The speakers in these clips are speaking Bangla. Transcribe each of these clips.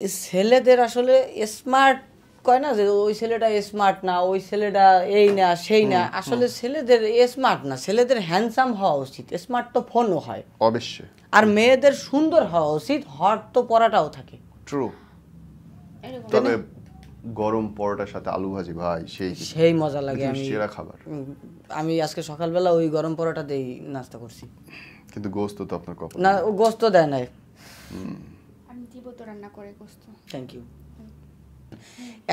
ছেলেদের আসলে স্মার্ট কয় না যে ওই ছেলেটা স্মার্ট না, ওই ছেলেটা এই না সেই না, আসলে ছেলেদের স্মার্ট না, ছেলেদের হ্যান্ডসাম হওয়া উচিত। স্মার্ট তো ফোনও হয় অবশ্যই, আর মেয়েদের সুন্দর হওয়া উচিত, হট তো পরাটাও থাকে। ট্রু। তবে গরম পরোটার সাথে আলু ভাজি ভাই সেই মজা লাগে। সেরা খাবার। আমি আজকে সকালবেলা ওই গরম পরোটা দিয়ে নাস্তা করছি। কিন্তু গোস্ত তো আপনার কপাল না, গোস্ত দেয় নাই। আমি দিব তো রান্না করে গোস্ত। Thank you.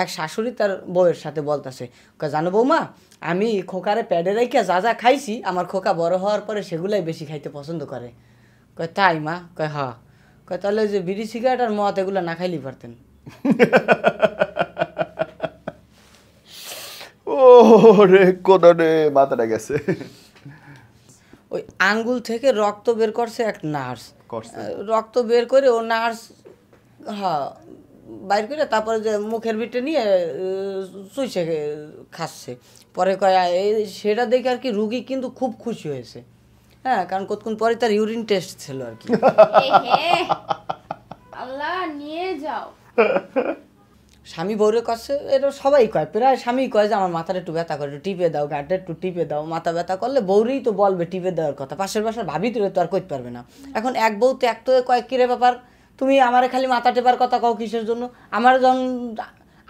এক শাশুড়ি তার বউয়ের সাথে বলতেছে, জানো বৌমা, আমি খোকারে প্যাডে রেখে যা যা খাইছি, আমার খোকা বড় হওয়ার পরে সেগুলাই বেশি খাইতে পছন্দ করে। কয় তাই মা? কয় হ্যাঁ। কয় তাহলে যে বিড়ি সিগারেট আর মদ এগুলো না খাইলেই পারতেন। ও রে কোদা রে, মাথাটা গেছে। ওই আঙ্গুল থেকে রক্ত বের করছে এক নার্স, করছে রক্ত বের করে ও নার্স হ্যাঁ বাইর করে তারপরে যে মুখের ভিতরে নিয়ে চুইছে খাচ্ছে। পরে কয় সেটা দেখে আর কি রুগী কিন্তু খুব খুশি হয়েছে। হ্যাঁ, কারণ কতক্ষণ পরে তার ইউরিন টেস্ট ছিল আর কি। আল্লাহ নিয়ে যাও। স্বামী বউরে কাছে এটা সবাই কয়, প্রায় স্বামী কয় যে আমার মাথাটা একটু ব্যথা করে, একটু টিপে দাও, গাটা একটু টিপে দাও। মাথা ব্যথা করলে বউরেই তো বলবে টিপে দেওয়ার কথা, পাশের বাসার ভাবি তুলে তো আর করতে পারবে না। এখন এক বউ তো এক তো কয়, কিরে ব্যাপার তুমি আমারে খালি মাথা টেপার কথা কও কিসের জন্য?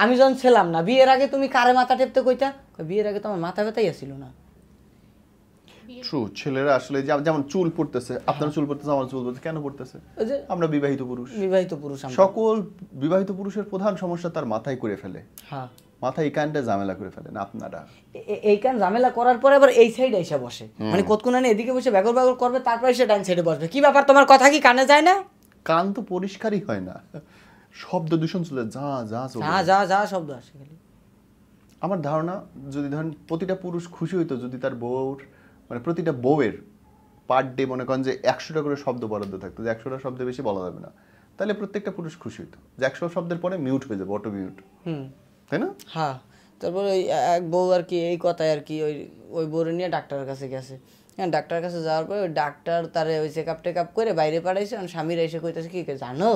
আমি যখন ছিলাম না বিয়ের আগে তুমি কারে মাথা টেপতে কইতা? বিয়ের আগে তো আমার মাথা ব্যথাই আসছিল না। ট্রু। ছেলেরা আসলে যেমন চুল পড়তেছে, আপনার চুল পড়তেছে, আমার চুল পড়তেছে, কেন পড়তেছে? আমরা বিবাহিত পুরুষ, সকল বিবাহিত পুরুষের প্রধান সমস্যা তার মাথায় করে ফেলে। হ্যাঁ, মাথায় এই কানটা ঝামেলা করে ফেলে না আপনারা। এই কান ঝামেলা করার পরে আবার এই সাইডে এসে বসে, মানে কতক্ষণ এদিকে বসে ব্যাগর ব্যাগর করবে, তারপর এসে ডান সাইডে বসবে। কি ব্যাপার, তোমার কথা কি কানে যায় না? কান তো পরিষ্কারই হয় না, শব্দ দূষণ চলে যা যা যা যা শব্দ আসে খালি। আমার ধারণা, যদি ধরেন প্রতিটা পুরুষ খুশি হইতো যদি তার বউর মানে প্রতিটা বউয়ের পার ডে মনে করেন যে 100টা করে শব্দ বরাদ্দ থাকতো, যে 100টা শব্দের বেশি বলা যাবে না, তাহলে প্রত্যেকটা পুরুষ খুশি হইতো যে 100 শব্দের পরে মিউট হয়ে যাবে, অটো মিউট, তাই না? হ্যাঁ, তারপরে ওই এক বউ আর কি এই কথায় আর কি ওই বউরে নিয়ে ডাক্তারের কাছে গেছে। হ্যাঁ, ডাক্তারের কাছে যাওয়ার পরে ওই ডাক্তার তারে ওই চেকআপ টেকআপ করে বাইরে পাঠাইছে। স্বামীরা এসে কইতেছে, কি জানো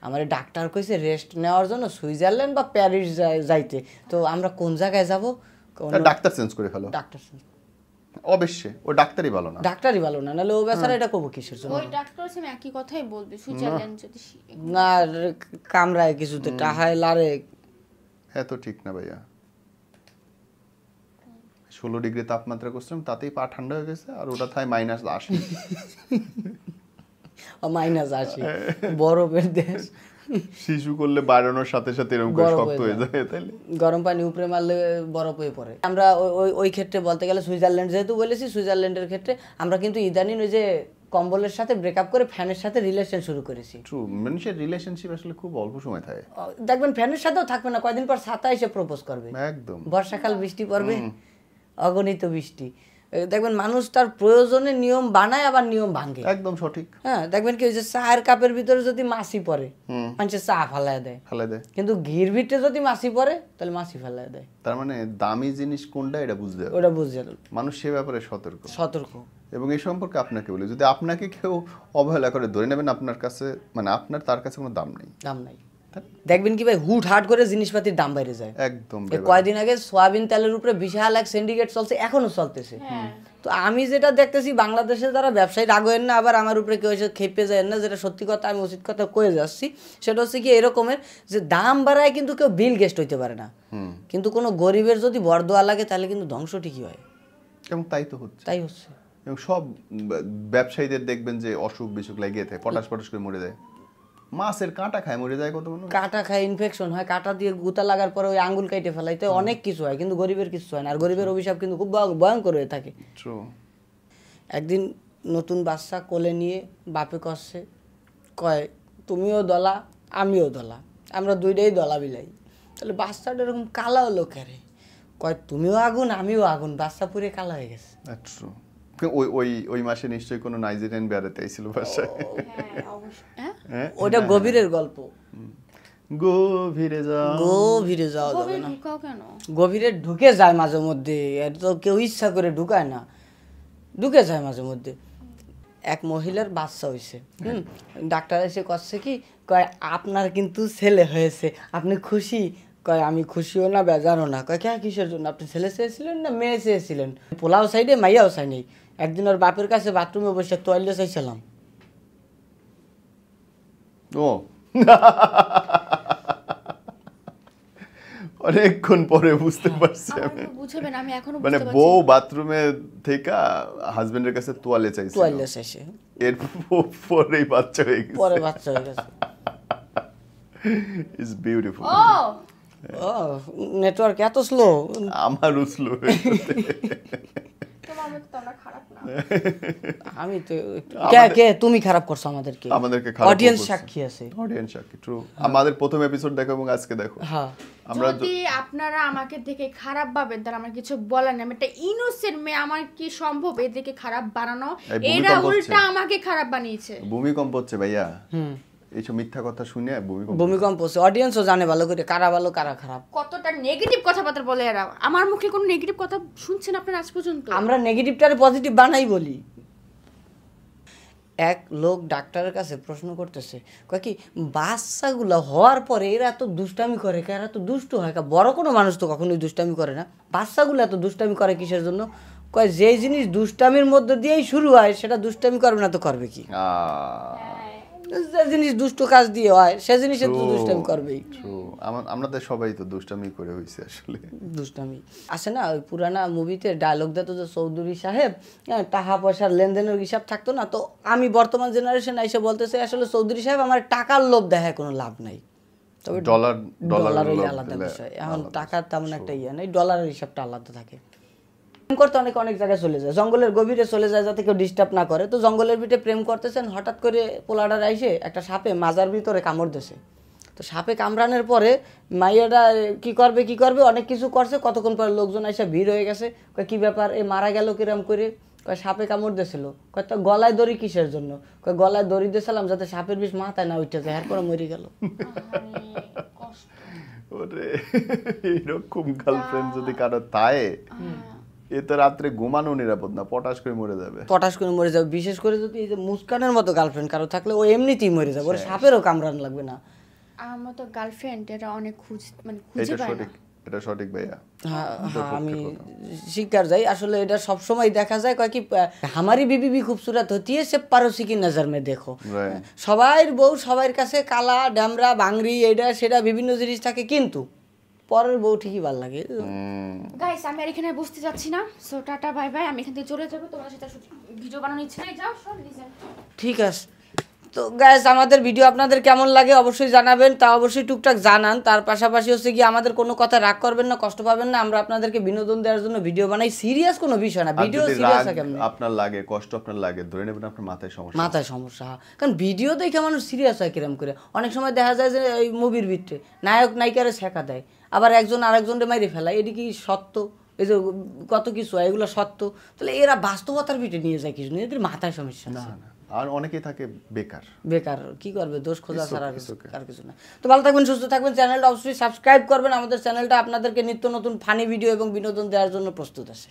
আমার ডাক্তার কইছে রেস্ট নেওয়ার জন্য সুইজারল্যান্ড বা প্যারিস যাইতে, তো আমরা কোন জায়গায় যাবো? ডাক্তার চেঞ্জ করে ফেলো। ডাক্তার চেঞ্জ অবশ্যই ও ডাক্তারই ভালো না, ডাক্তারই ভালো না, নাহলে ও বেচারা এটা করবো কিসের জন্য? ওই ডাক্তার সে একই কথাই বলবে, সুইজারল্যান্ড যদি না কামরায় কিছুতে টাহায় লারে। হ্যাঁ, তো ঠিক না ভাইয়া। 16 ডিগ্রি তাপমাত্রা করছিলাম, তাতেই পা ঠান্ডা হয়ে গেছে, আর ওটা থাই -80। -80 বরফের দেশ। শিশু করলে বাড়ানোর সাথে সাথে এরকম করে শক্ত হয়ে যায়, তাইলে গরম পানি উপরে মারলে বরফ হয়ে পড়ে। আমরা ওই ক্ষেত্রে বলতে গেলে সুইজারল্যান্ড যেহেতু বলেছি, সুইজারল্যান্ডের ক্ষেত্রে আমরা কিন্তু ইদানিং ওই যে কম্বলের সাথে ব্রেকআপ করে ফ্যানের সাথে রিলেশন শুরু করেছি। ট্রু, মানুষের রিলেশনশিপ আসলে খুব অল্প সময় থাকে। দেখবেন ফ্যানের সাথেও থাকবে না, কয়দিন পর ছাতা এসে প্রপোজ করবে। একদম, বর্ষাকাল বৃষ্টি পড়বে, অগণিত বৃষ্টি। দেখবেন মানুষ তার প্রয়োজনে নিয়ম বানায় আবার নিয়ম ভাঙে। একদম সঠিক। হ্যাঁ, দেখবেন কি ওই যে চায়ের কাপের ভিতরে যদি মাছি পড়ে, মানুষের চা ফালায় দেয়, কিন্তু ঘির ভিতরে যদি মাছি পড়ে তাহলে মাছি ফালায় দেয়। তার মানে দামি জিনিস কোনটা এটা বুঝতে হবে, ওটা বুঝতে হবে। মানুষ সে ব্যাপারে সতর্ক। এবং এই সম্পর্কে আপনাকে বলি, যদি আপনাকে কেউ অবহেলা করে, ধরে নেবেন আপনার কাছে মানে আপনার তার কাছে কোনো দাম নাই। দেখবেন কি ভাই, হুট হাট করে জিনিসপাতির দাম বাইরে যায়। একদম। কয়েকদিন আগে সোয়াবিন তেলের উপরে বিশাল এক সিন্ডিকেট চলছে, এখনো চলতেছে। তো আমি যেটা দেখতেছি, বাংলাদেশে যারা ব্যবসায়ী রাগেন না, আবার আমার উপরে কেউ এসে খেপে যায় না, যেটা সত্যি কথা আমি উচিত কথা কয়ে যাচ্ছি, সেটা হচ্ছে কি এরকমের যে দাম বাড়ায় কিন্তু কেউ বিল গেস্ট হইতে পারে না, কিন্তু কোনো গরিবের যদি বরদোয়া লাগে তাহলে কিন্তু ধ্বংস ঠিকই হয়। এবং তাই হচ্ছে। এবং সব ব্যবসায়ীদের দেখবেন যে অসুখ বিসুখ লাগিয়ে থাকে, পটাশ করে মরে যায়। মাছের কাঁটা খায় মরে যায় কত মানুষ, কাঁটা খায়, ইনফেকশন হয়, কাঁটা দিয়ে গুতা লাগার পরে ওই আঙ্গুল কেটে ফেলাইতে অনেক কিছু হয়, কিন্তু গরিবের কিছু হয় না। আর গরিবের অভিশাপ কিন্তু খুব ভয়ঙ্কর হয়ে থাকে। একদিন নতুন বাচ্চা কোলে নিয়ে বাপে কষছে, কয় তুমিও দলা আমিও দলা, আমরা দুইটাই দলা বিলাই। তাহলে বাচ্চাটা এরকম কালা হলো কেরে? কয় তুমিও আগুন আমিও আগুন, বাচ্চা পুরে কালা হয়ে গেছে। ওই মাসে নিশ্চয়ই কোনো নাইজেরিয়ান বেড়াতে আইছিল বাসায়। ওটা গভীরের গল্প। গভীরে যাওয়া যাবে না। গভীরে ঢুকে যায় মাঝে মধ্যে, তো কেউ ইচ্ছা করে ঢুকায় না, ঢুকে যায় মাঝে মধ্যে। এক মহিলার বাচ্চা হয়েছে, ডাক্তার এসে করছে কি, কয় আপনার কিন্তু ছেলে হয়েছে, আপনি খুশি? কয় আমি খুশিও না বেজারও না। কয় কে কিসের জন্য, আপনি ছেলে চেয়েছিলেন না মেয়ে চেয়েছিলেন? পোলাও সাইডে মাইয়াও চাই নেই। একদিন ওর বাপের কাছে বাথরুমে বসে তোয়ালে চাইছিলাম। ও অনেকক্ষণ পরে বুঝতে পারছি আমি, বুঝবেন আমি এখনো মানে বুঝতে বউ পারছি বাথরুমে থেকে হাজবেন্ডের কাছে তোয়ালে চাইছে, তোয়ালে চাইছে, এর পরেই বাচ্চা হয়ে গেছে। পরে বাচ্চা হয়ে গেছে। It's beautiful. ও ও নেটওয়ার্ক এত স্লো। আমার উসলো তোমার মতো তো আমরা খারাপ না। আমি তো কে কে তুমি খারাপ করছো আমাদেরকে খারাপ অডিয়েন্স করছে। সাক্ষী আছে। অডিয়েন্স সাক্ষী, ট্রু। আমাদের প্রথম এপিসোড দেখো এবং আজকে দেখো। হ্যাঁ আমরা যদি আপনারা আমাকে দেখে খারাপ ভাবেন তাহলে আমার কিছু বলার নেই। আমি একটা ইনোসেন্ট মেয়ে, আমার কি সম্ভব এদেরকে খারাপ বানানো? এই ভূমিকম্প এরা হচ্ছে। উল্টা আমাকে খারাপ বানিয়েছে। ভূমিকম্প হচ্ছে ভাইয়া, এইসব মিথ্যা কথা শুনে ভূমিকম্প হচ্ছে। অডিয়েন্সও জানে ভালো করে কারা ভালো কারা খারাপ। কতটা নেগেটিভ কথাবার্তা বলে এরা। আমার মুখে কোনো নেগেটিভ কথা শুনছেন আপনারা আজ পর্যন্ত? আমরা নেগেটিভটারে পজিটিভ বানাই বলি। এক লোক ডাক্তারের কাছে প্রশ্ন করতেছে, কয় কি বাচ্চাগুলো হওয়ার পরে এরা এত দুষ্টামি করে, এরা তো দুষ্ট হয়, বড় কোনো মানুষ তো কখনোই দুষ্টামি করে না, বাচ্চাগুলো এত দুষ্টামি করে কিসের জন্য? কয় যে জিনিস দুষ্টামির মধ্যে দিয়েই শুরু হয় সেটা দুষ্টামি করবে না তো করবে কি? যে জিনিস দুষ্ট কাজ দিয়ে হয় সে জিনিসে তো দুষ্টামি করবেই। আমাদের সবাই তো দুষ্টামি করে হইছে আসলে। দুষ্টামি আসে না, ওই পুরানা মুভিতে ডায়লগ দিত যে চৌধুরী সাহেব টাকা পয়সার লেনদেনের হিসাব থাকতো না। তো আমি বর্তমান জেনারেশন এসে বলতেছে আসলে চৌধুরী সাহেব আমার টাকার লোভ দেখায় কোনো লাভ নাই, তবে ডলার হইলে আলাদা বিষয়। এখন টাকার তেমন একটা ইয়ে নেই, ডলারের হিসাবটা আলাদা থাকে। প্রেম করতে অনেক অনেক জায়গায় চলে যায়, জঙ্গলের গভীরে চলে যায় যাতে কেউ ডিস্টার্ব না করে। তো জঙ্গলের ভিতরে প্রেম করতেছেন, হঠাৎ করে পোলাডার আইসে একটা সাপে মাজার ভিতরে কামড় দিয়েছে। তো সাপে কামড়ানোর পরে মাইয়াটা কি করবে অনেক কিছু করছে, কতক্ষণ পরে লোকজন এসে ভিড় হয়ে গেছে। কয় কি ব্যাপার, এ মারা গেল কিরম করে? কয় সাপে কামড় দিয়েছিল। কয় তো গলায় দড়ি কিসের জন্য? কয় গলায় দড়ি দিয়েছিলাম যাতে সাপের বিষ মাথায় না উঠে যায়, এরপরে মরে গেল। ওরে এরকম গার্লফ্রেন্ড যদি কারো থাকে, এ তো রাত্রে ঘুমানো নিরাপদ না, পটাশ করে মরে যাবে। বিশেষ করে যদি এই যে মুস্কানের মতো গার্লফ্রেন্ড কারো থাকলে ও এমনিতেই মরে যাবে, ওর সাপেরও কামড়ানো লাগবে না। আমার মতো গার্লফ্রেন্ড এরা অনেক খুঁজে এটা পায় না। সঠিক, এটা সঠিক ভাইয়া। হ্যাঁ আমি স্বীকার যাই, আসলে এটা সবসময় দেখা যায়। কয় কি হামারি বিবি ভি খুবসুরত হতি হ্যায় সব পারোসি কি নজর মে দেখো। সবাই বউ সবার কাছে কালা ড্যামরা বাংরি এটা সেটা বিভিন্ন জিনিস থাকে, কিন্তু পরের বউ ঠিকই ভালো লাগে। গাইস আমি আর এখানে বসতে যাচ্ছি না, সো টাটা বাই বাই। আমি এখান থেকে চলে যাবো, তোমাদের সাথে ভিডিও বানানোর ইচ্ছে নাই, যাও সব লিজেন। ঠিক আছে। তো গাইস আমাদের ভিডিও আপনাদের কেমন লাগে অবশ্যই জানাবেন, তা অবশ্যই টুকটাক জানান। তার পাশাপাশি হচ্ছে কি আমাদের কোনো কথা রাগ করবেন না, কষ্ট পাবেন না, আমরা আপনাদেরকে বিনোদন দেওয়ার জন্য ভিডিও বানাই, সিরিয়াস কোনো বিষয় না। ভিডিও সিরিয়াস কেমন আপনার লাগে, কষ্ট আপনার লাগে, ধরে নেবেন আপনার মাথায় সমস্যা। কারণ ভিডিও দেখে মানুষ সিরিয়াস হয় কিরম করে। অনেক সময় দেখা যায় যে এই মুভির ভিতরে নায়ক নায়িকারে শেখা দেয়, আবার একজন আরেকজনকে মাইরে ফেলায়, এটি কি সত্য? এই যে কত কিছু হয় এগুলো সত্য, তাহলে এরা বাস্তবতার ভিতরে নিয়ে যায় কিছু, এদের মাথায় সমস্যা না। আর অনেকেই থাকে বেকার কি করবে, দোষ খোঁজা ছাড়া আর কিছু না। তো ভালো থাকবেন, সুস্থ থাকবেন, চ্যানেলটা অবশ্যই সাবস্ক্রাইব করবেন। আমাদের চ্যানেলটা আপনাদেরকে নিত্য নতুন ফানি ভিডিও এবং বিনোদন দেওয়ার জন্য প্রস্তুত আছে।